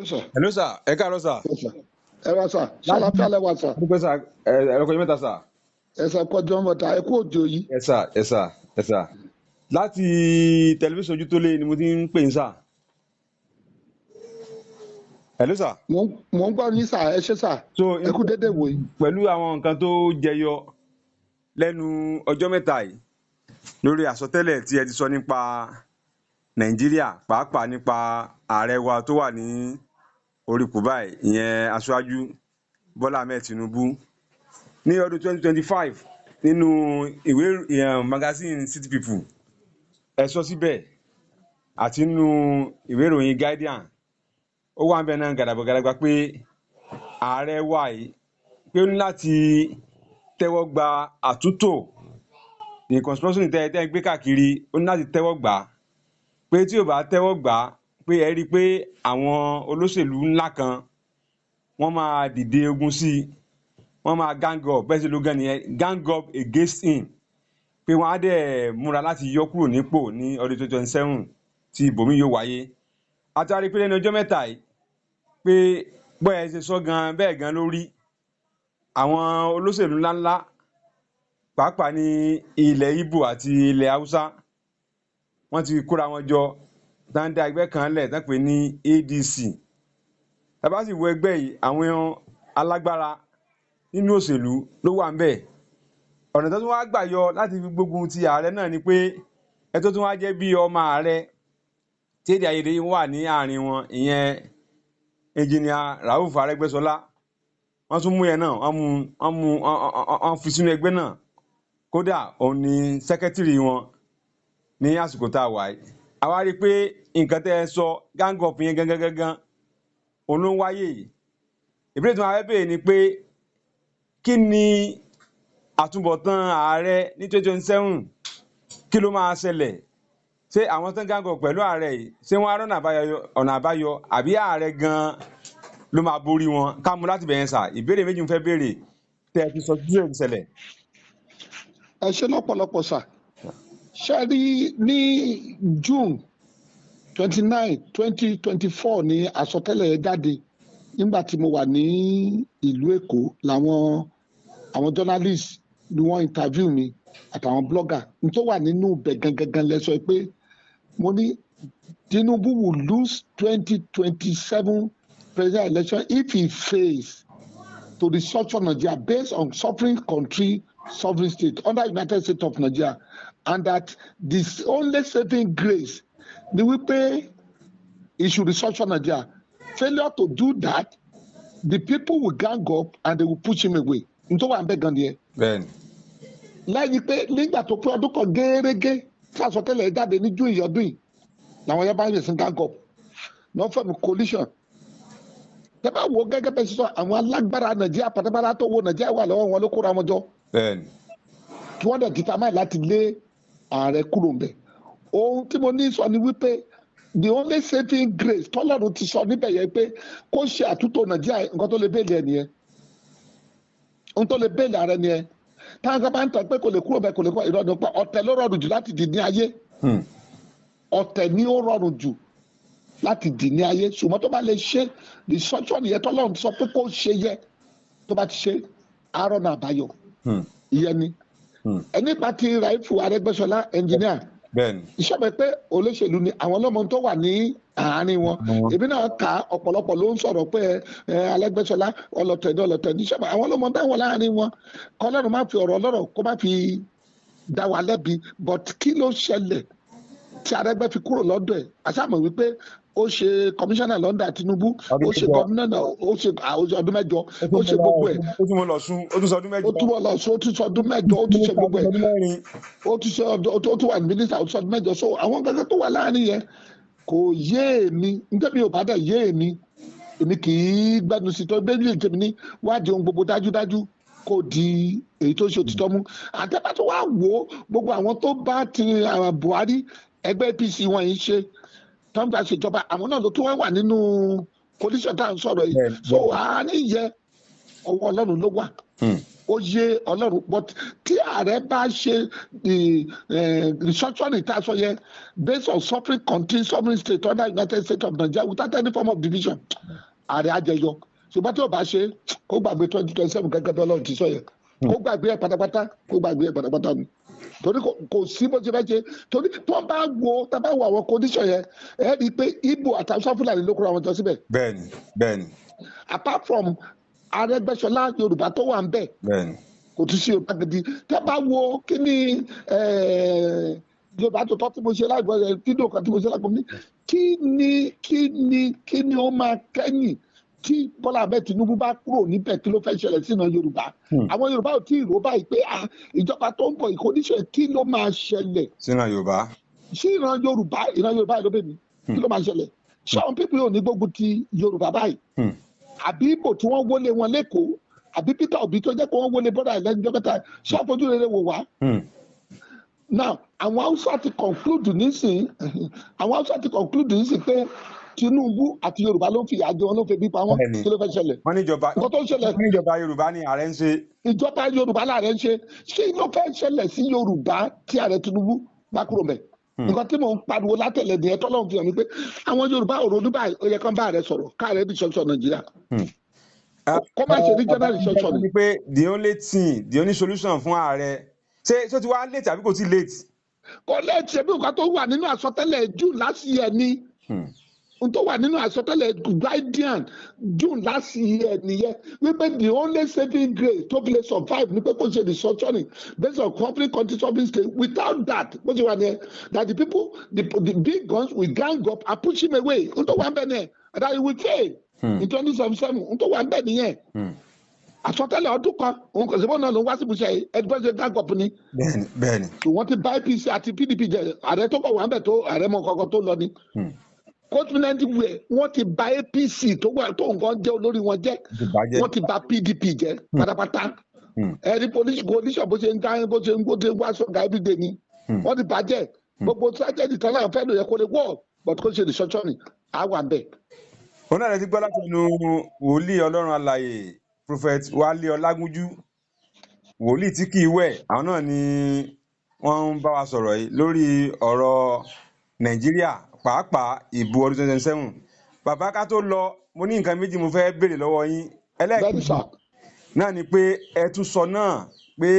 sir. Hello sir, ẹ káàárọ̀ sir. Yes, sir. Ẹ wá sà, ṣàlàfíà lẹ wá sà. Dúpẹ́ sir, ẹ̀rọ kọjú mẹ́ta sir. Ẹ sà kọjú ọmọ ta, ẹ kú òjò yìí. Yes sir, yes sir, yes sir. Láti tẹlifíṣàn ojú tó lé ni mo ti ń pè ń sir. Hello sir. Mo ń gbọ́ yín sà, ẹ ṣé sà. So Ẹ kú dédé wò yìí. pẹ̀lú àwọn nǹkan tó jẹyọ lẹ́nu ọjọ́ mẹ́ta yìí lórí àsọtẹ́lẹ̀ tí ẹ ti sọ nípa Nàìjíríà pàápàá nípa ààrẹ wa tó wà ní orí kùbá ìyẹn aṣáájú Bọ́lá Ahmed Tinubu ní ọdún 2025 nínú ìwé magazine City People ẹ sọ síbẹ̀ àti nínú ìwé ìròyìn Guardian ó wà ń bẹ náà gàdàgbà pé ààrẹ wa yìí pé ó ní láti tẹ́wọ́ gba àtúntò ní constitution tẹ́ gbé káàkiri ó ní láti tẹ́wọ́ gbà á pé tí ò bá tẹ́wọ́ gbà á pé ẹ rí i pé àwọn olóṣèlú ńlá kan wọ́n máa dìde ogun sí i wọ́n máa gang up bẹ́ẹ̀ sì ló gan nìyẹn gang up against him pé wọ́n á dẹ̀ múra láti yọ kúrò nípò ní ọdún 2027 tí ìbòmí yóò wáyé àtàrí pé lẹ́nu ọjọ́ mẹ́ta yìí pé bóyá ẹ ṣe sọ gan bẹ́ẹ̀ gan lórí àwọn olóṣèlú ńláńlá pàápàá ní ilẹ̀ Ìgbò àti ilẹ̀ Haúsá wọ́n ti kóra wọn jọ dáńdá ẹgbẹ́ kan lẹ̀ tán pé ní ADC tá bá sì wo ẹgbẹ́ yìí àwọn alágbára nínú òṣèlú ló wà ńbẹ̀ ọ̀nà tó tún wá gbà yọ láti fi gbógun ti ààrẹ náà ni pé ẹ tó tún wá jẹ́ bí ọmọ ààrẹ tí èdè àìyedè wà ní àárín wọn ìyẹn engineer Rauf Arẹ́gbẹ́ṣọlá wọ́n tún mú yẹn náà wọ́n fi sínú ẹgbẹ́ náà kódà òun ni sẹ́kẹ́tìrì wọn ní àsìkò tá a wà yìí a wá rí i pé nǹkan tẹ́ ẹ sọ gang up yẹn gangan òun ló ń wáyé yìí ìbéèrè tí wọn fẹ́ béèrè ni pé kí ni àtúbọ̀tán ààrẹ ní 2027 kí ló máa ṣẹlẹ̀ ṣé àwọn tó ń gang up pẹ̀lú ààrẹ yìí ṣé wọ́n á rọ́nà àbáyọ àbí ààrẹ gan ló máa borí wọn ká mú láti bẹ̀yẹn sà ìbéèrè méjì ń fẹ́ béèrè tẹ́ ẹ ti sọ tí yóò ṣẹlẹ̀. Ẹ ṣé lọ́pọ̀lọpọ̀ sà. Ṣé rí ní June 29, 2024 ní àsọtẹ́lẹ̀ yẹn jáde nígbà tí mo wà ní ìlú Èkó àwọn journalist ni wọ́n interview mi àtàwọn blogger n tó wà nínú ibẹ̀ gangan lẹ sọ pé mo ní Tinubu will lose 2027 presidential election if he fails to restructure Nigeria based on sovereign country sovereign state under United States of Nigeria and that the only saving grace ni wípé he should restructure Nigeria. Failure to do that, the people will gang up and they will push him away. N tó wà ń bẹ̀ gan nìyẹn. Bẹ́ẹ̀ni. Lẹ́yìn pé nígbà tó pé ọdún kan gẹ́gẹ́ tí àsọtẹ́lẹ̀ jáde ní June ìyọdún yìí làwọn yẹn bá ń yẹ̀sìn gang up. Wọ́n fẹ́ mi coalition. Tẹ́ bá wo gẹ́gẹ́ bẹ́ẹ̀ sísọ àwọn alágbára Nàìjíríà pátápátá tó wo Nàìjíríà wà lọ́wọ́ wọn ló kóra wọn jọ. Bẹ́ẹ̀ni. Kí wọ́n dẹ̀ determine láti lé ààrẹ kúrò ńbẹ̀. Ohun tí mo ní sọ ni wípé the only saving grace tọ́lọ́run ti sọ níbẹ̀ yẹn pé kó ṣe àtúntò Nàìjíríà nǹkan tó lè bẹ́ẹ̀lì ẹ̀ nìyẹn. Ohun tó lè bẹ́ẹ̀lì ààrẹ nìyẹn. Táwọn kan bá ń tọ́ pé kò lè kúrò bẹ́ẹ̀ kò lè kúrò ìrọ̀dùn pa ọ̀tẹ̀ ló rọrùn jù láti dì ní ayé. Ọ̀tẹ̀ ni ó rọrùn jù láti dì ní ayé ṣùgbọ́n tó bá lè ṣe restructure nìyẹn tọ́lọ́run sọ pé kó ṣe yẹ tó bá ti ṣe àárọ̀ náà àbáyọ. Ìyẹn ni. Ẹni bá ti Raifu Arẹ́gbẹ́ṣọlá engineer iṣẹ́ bẹ pé olóṣèlú ni àwọn ọlọ́mọ tó wà ní àárín wọn èmi náà kà ọ̀pọ̀lọpọ̀ ló ń sọ̀rọ̀ pé Arẹ́gbẹ́ṣọlá ọlọ́tẹ̀ níṣẹ́ bẹ àwọn ọlọ́mọ dáwọ̀ láàrin wọn kọ́lọ́run má fi ọ̀rọ̀ ọlọ́rọ̀ kó má fi dá wa lẹ́bi but kí ló ṣẹlẹ̀ tí Arẹ́gbẹ́ fi kúrò lọ́dọ̀ ẹ̀ àṣàmọ̀ wípé ó ṣe kọmíṣánná lọ́ndà Tinubu ó ṣe gómìnà ó ṣe ọdún mẹ́jọ ó ṣe gbogbo ẹ̀ ó tún lọ sún ó tún sọ ọdún mẹ́jọ ó tún lọ sún ó tún sọ ọdún mẹ́jọ ó tún ṣe gbogbo ẹ̀ ó tún wà ní mínísítà ó tún sọ ọdún mẹ́jọ so àwọn gẹ́gẹ́ tó wà láàrin yẹn kò yé èmi nítorí ò bá dẹ̀ yé èmi kì í gbẹnu sí tó bẹ́ẹ̀ ní tèmi ní wádìí ohun gbogbo dájúdájú kò di èyí tó ṣe òtítọ́ mú àtẹ́bá tó wá wò ó gbogbo àwọn tó bá ti Buhari ẹgbẹ́ APC wọn yìí ṣe tọ́ńgbà ṣèjọba àwọn náà ló tún wà nínú coalition tá à ń sọ̀rọ̀ yìí so àárín yẹ ọwọ́ Ọlọ́run ló wà ó yé Ọlọ́run but tí ààrẹ bá ṣe restructuring tá a sọ yẹn based on sovereign country sovereign state under United States of Nigeria without any form of division ààrẹ àjẹyọ ṣùgbọ́n tí ò bá ṣe kó gbàgbé 2027 gẹ́gẹ́ bí Ọlọ́run ti sọ yẹn kó gbàgbé ẹ̀ pátápátá ni torí kò sí bó ṣe fẹ́ ṣe torí tó bá wo àwọn condition yẹn ẹ rí i pé Igbo àti Hausa Fúlàní ló kóra wọn jọ síbẹ̀. bẹ́ẹ̀ni. apart from Arẹ́gbẹ́ṣọlá Yorùbá tó wà ń bẹ̀ kò tún sí Yorùbá gidi tẹ́ bá wo kí ni Yorùbá tó tọ́ tí mo ṣe láìpẹ́ rẹ̀ fídíò kan tí mo ṣe láìpẹ́ mi kí ni ó máa kẹ́yìn tí Bọ́lá Ahmed Tinubu bá kúrò níbẹ̀ kí ló fẹ́ ṣẹlẹ̀ sínú Yorùbá àwọn Yorùbá ò tí ì rò báyìí pé ìjọba tó ń bọ̀ ìkóníṣẹ́ kí ló máa ṣẹlẹ̀ sínú Yorùbá sí ìran Yorùbá ló bẹ̀ mí kí ló máa ṣẹlẹ̀ ṣáwọn pípín ò ní gbógun ti Yorùbá báyìí àbí Ìgbò tí wọ́n wọlé wọn lẹ́kọ̀ọ́ àbí Peter Obi tó jẹ́ pé wọ́n wọlé bọ́dà ẹ̀lẹ́jọ́ mẹ́ta ṣàfojú rere wò wá. Now àwọn Hausa ti conclude nísìn pé Tinubu àti Yorùbá ló ń fìyà jẹ wọn ló ń febi pa wọn kí ló fẹ́ ṣẹlẹ̀. wọ́n ní ìjọba Yorùbá ni ààrẹ ń ṣe. ìjọba Yorùbá làárẹ̀ ń ṣe kí ló fẹ́ ṣẹlẹ̀ sí Yorùbá tí ààrẹ Tinubu bá kúrò mẹ́. nǹkan tí mò ń pariwo látẹ̀lẹ̀ nìyẹn tọ́lọ́run fi hàn mí pé àwọn Yorùbá ò ronú báyìí ó yẹ kán bá ààrẹ sọ̀rọ̀ káàrẹ bí ṣọ́ọ̀ṣọ́ Nàìjíríà. kó má ṣe regional restructure ni. pé the only solution fún ààrẹ ṣé ti wá late àbí kò tí late. kò late ṣe bí nǹkan tó wà nínú àsọtẹ́lẹ̀ June last year ni n tó wà nínú àsọtẹ́lẹ̀ Guardian June last year nìyẹn wípé the only saving grace tó fi lè survive ní pé kò ṣe restructuring based on conflict country sovereign state without that bó ṣe wà nìyẹn that the people the big guns will gang up and push him away n tó wà ń bẹ̀ nìyẹn that he will fail in 2077 n tó wà ń bẹ̀ nìyẹn àsọtẹ́lẹ̀ ọdún kan òun kò sí bọ́ọ̀ náà ló ń wá sí ibùsọ̀ ẹgbẹ́ ṣe gang up ni. bẹ́ẹ̀ni. wọ́n ti bá APC àti PDP jẹ ààrẹ tó kọ̀ wà ń bẹ̀ tó ààrẹ mọ kankan tó lọ ni. continent wẹ̀ wọ́n ti bà APC tó nǹkan jẹ́ olórí wọn jẹ́ wọ́n ti bà PDP jẹ́ pátápátá ẹ̀rí coalition bó ṣe ń wá sọ̀gá everyday ni wọ́n ti bàjẹ́ gbogbo tragedy tán láwọn fẹ́ lò yẹ kó lè wọ̀ but kó ṣe restructuring àwa bẹ̀. òun náà rẹ ti gbọ́ láti ẹnu wòlíì Ọlọ́run alààyè Prophet Wálé Ọlágúnjú wòlíì tí kì í wẹ̀ àwọn náà ni wọ́n ń bá wa sọ̀rọ̀ yìí lórí ọ̀rọ̀ Nàìjíríà pàápàá ìbò ọdún 2027 bàbá ká tó lọ mo ní nǹkan méjì mo fẹ́ béèrè lọ́wọ́ yín ẹlẹ́ẹ̀kejì náà ni pé ẹ tún sọ náà pé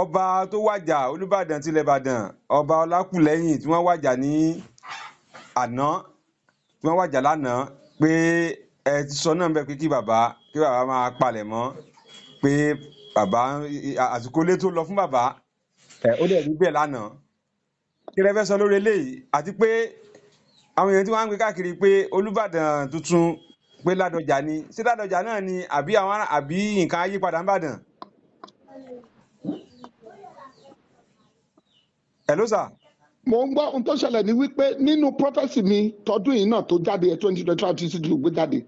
ọba tó wàjà Olúbàdàn tilẹ̀ Ìbàdàn ọba Ọlákùlẹ́yìn tí wọ́n wàjà ní àná tí wọ́n wàjà lánàá pé ẹ ti sọ náà bẹ́ẹ̀ pé kí bàbá máa palẹ̀ mọ́ pé bàbá àsìkò ilé tó lọ fún bàbá ó dẹ̀ rí bẹ́ẹ̀ lánàá kí lẹ fẹ́ sọ lórí eléyìí àti pé àwọn èèyàn tí wọ́n ń gbé káàkiri pé Olúbàdàn tuntun pé Ládọjà ni ṣé Ládọjà náà ni àbí nǹkan ayípadà ń bàdàn. Hello sir. mo ń gbọ́ ohun tó ṣẹlẹ̀ ní wípé nínú prọfẹ̀sì mi tọdún yìí náà tó jáde 2025 tí sì gbé jáde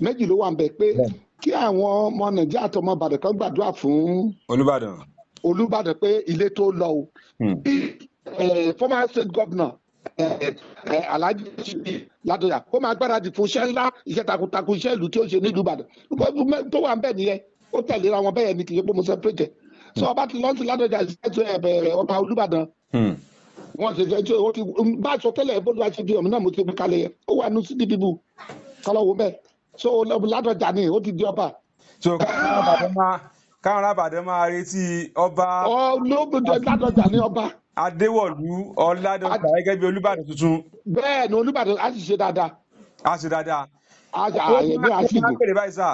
méjì ló wà ń bẹ pé kí àwọn ọmọ Nàìjíríà àti ọmọ Ìbàdàn kan gbàdúrà fún Olúbàdàn pé ilé tó lọ o former state governor Alhaji Ládọjà kó máa gbáradì fún iṣẹ́ ńlá iṣẹ́ takuntakun iṣẹ́ ìlú tí ó ṣe nílùú Ìbàdàn tó wà ń bẹ nìyẹn ó tẹ̀léra wọn bẹ́ẹ̀ ni kì í ṣe pé mo separate so ọba ti lọ́sí Ládọjà ṣiṣẹ́ ọba Olúbàdàn wọ́n ṣe fẹ́ tí ó ti bá aṣọ tẹ́lẹ̀ bó ló wá ṣe di ọmọ náà mo ti fi kalẹ̀ yẹn ó wà ní sídìí bíbù kọ́lọ́wọ́ bẹ́ẹ̀ so Ládọjà ni ó ti di ọba. so káwọn arábàdàn máa retí ọba. olóògbé Ládọjà ní ọba. Adéwọ̀lú Ọládọjà gẹ́gẹ́ bí Olúbàdàn tuntun. bẹ́ẹ̀ ni Olúbàdàn á sì ṣe dáadáa. á ṣe dáadáa. àyẹ̀mí á sì dùn. bẹ̀rẹ̀ báyìí sà.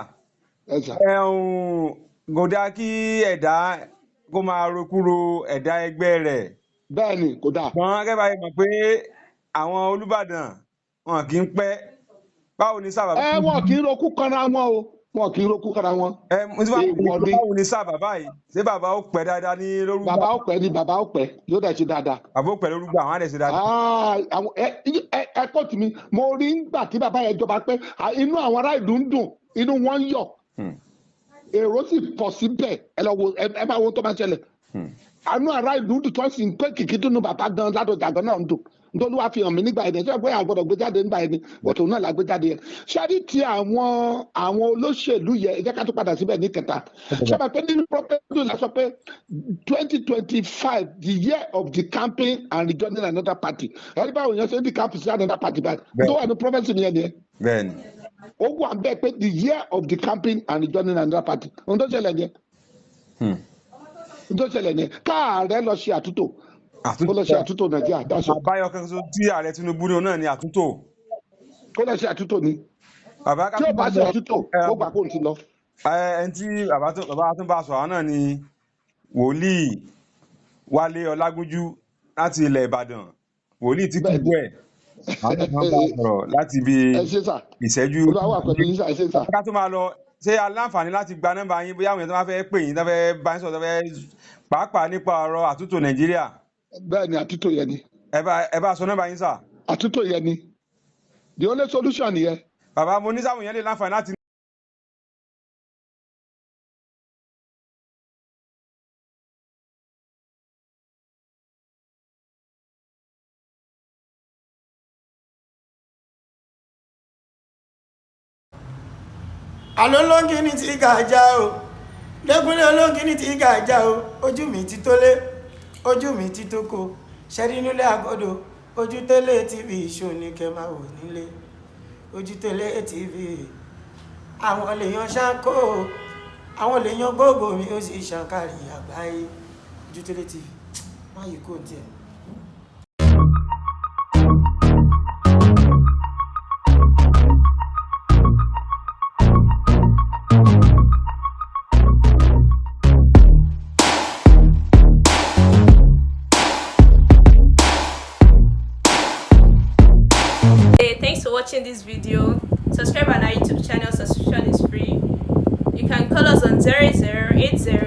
gòdà kí ẹ̀dá kó máa rokúro ẹ̀dá ẹgbẹ́ rẹ̀. bẹ́ẹ̀ni kò dáa. wọn gẹ́gẹ́ báyìí mọ̀ pé àwọn Olúbàdàn wọn kì í pẹ́ báwo ni sábà. wọn kì í roku kanra wọn o wọn kì í roku kanra wọn. báwo ni sábà báyìí ṣé bàbá ó pẹ́ dáadáa ní lórúkọ. bàbá ó pẹ́ ni bàbá ó pẹ́ yóò dẹ̀ ṣe dáadáa. bàbá ó pẹ́ lórúkọ àwọn á dẹ̀ ṣe dáadáa. ẹ kọ́ tì mí mo rí nígbà tí bàbá yẹn jọba pé inú àwọn ará ìlú ń dùn inú wọn ń yọ̀ èrò sì pọ̀ síbẹ̀ ẹ máa wo tó máa ṣẹlẹ̀ àánú ará ìlú tó sì ń pé kìkì dùnú bàbá gan Ládọjà gan náà ń dùn nítorí wàá fi hàn mí nígbà yẹn ṣé pé àgbọ̀dọ̀ gbé jáde nígbà yẹn ni bọ̀tò náà la gbé jáde yẹn ṣáàrí ti àwọn olóṣèlú yẹn ẹ jẹ́ ká tó padà síbẹ̀ ní kẹta ṣáàbà pé nínú property la sọ pé 2025 the year of the camping and rejoining another party ẹni báwo yẹn ṣe ń di camp sí another party báyìí tó wà ní property yẹn nìyẹn. bẹ́ẹ̀ni. ó wà bẹ́ẹ̀ pé the year of the camping and rejoining another party ohun tó ṣẹlẹ̀ yẹn. ohun tó ṣẹlẹ̀ yẹn káàárẹ̀ lọ ṣe àtúntò kó lọ ṣe àtúntò nàìjíríà dáṣọ. àbáyọ kan tó tí ààrẹ Tinubu ní náà ni àtúntò. kó lọ ṣe àtúntò ni. tí ó bá ṣe àtúntò ó gbà kó n ti lọ. ẹni tí bàbá tó bá sọ àwọn náà ni wòlíì Wálé Ọlágúnjú láti ilẹ̀ Ìbàdàn wòlíì tí kú ẹ̀ àwọn náà bá sọ̀rọ̀ láti bí ìṣẹ́jú. ká tó máa lọ ṣé aláǹfààní láti gba nọ́mbà yín bóyá àwọn èèyàn tó bá fẹ́ pè yín tó fẹ́ bá yín sọ̀rọ̀ tó fẹ́ pàápàá nípa ọ̀rọ̀ àtúntò Nàìjíríà. bẹ́ẹ̀ ni àtúntò yẹn ni. ẹ bá sọ nọ́mbà yín sà. àtúntò yẹn ni the only solution yẹn. bàbá mo ní sáwọn èèyàn lè láǹfààní láti. àlọ́ lóńgì ní ti gàjà o lẹ́kúnlé olóńgì ní ti gàjà o ojú mi ti tó lé ojú mi ti tó ko ṣẹ́rí nílé àgọ́dọ̀ ojú tẹ́lẹ̀ tv ṣó ní kẹ́ máa wò nílé ojú tẹ́lẹ̀ tv àwọn lèèyàn ṣáńkó àwọn lèèyàn gbogbo mi ó sì ṣàǹkàrí àgbáyé ojú tẹ́lẹ̀ tv má yìí kò tiẹ̀. Thanks for watching this video. Subscribe on our YouTube channel. Subscription is free. You can call us on 0080